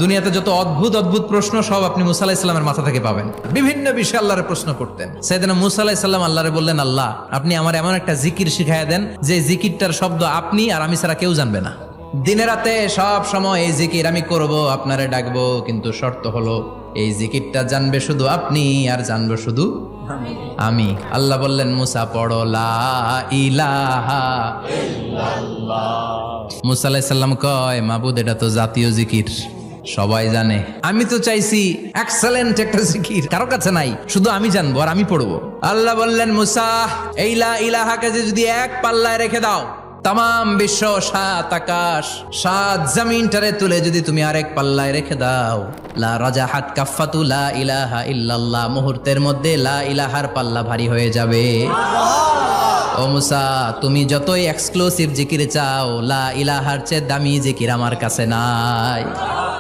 দুনিয়াতে যত অদ্ভুত অদ্ভুত প্রশ্ন সব আপনি মুসা আলাইহিস সালামের মাথা থেকে পাবেন। বিভিন্ন বিষয়ে আল্লাহরে প্রশ্ন করতেন। সাইয়েদনা মুসা আলাইহিস সালাম আল্লাহরে বললেন, আল্লাহ আপনি আমার এমন একটা জিকির শিখাইয়া দেন যে জিকিরটার শব্দ আপনি আর আমি ছাড়া কেউ জানবে না। দিনে রাতে সব সময় এই জিকির আমি করব, আপনারে ডাকবো, কিন্তু শর্ত হলো এই জিকিরটা জানবে শুধু আপনি আর জানবো শুধু আমি। আল্লাহ বললেন, মুসা পড়ো লা ইলাহা ইল্লাল্লাহ। মুসা আলাইহিস সালাম কয়, মাবুদ এটা তো জাতীয় জিকির, সবাই জানে। আমি তো চাইছি এক্সেলেন্ট একটা জিকির, কারো কাছে নাই, শুধু আমি জানবো আর আমি পড়বো। আল্লাহ বললেন, মুসা এই লা ইলাহাকে যদি এক পাল্লায় রেখে দাও, তাম বিশ্ব, 7 আকাশ 7 জমিনটারে তুলে যদি তুমি আরেক পাল্লায় রেখে দাও, লা রাজাহাত কাফাতু লা ইলাহা ইল্লাল্লাহ, মুহূর্তের মধ্যে লা ইলাহার পাল্লা ভারী হয়ে যাবে। ও মুসা, তুমি যতই এক্সক্লুসিভ জিকির চাও, লা ইলাহার চেয়ে দামি জিকির আমার কাছে নাই।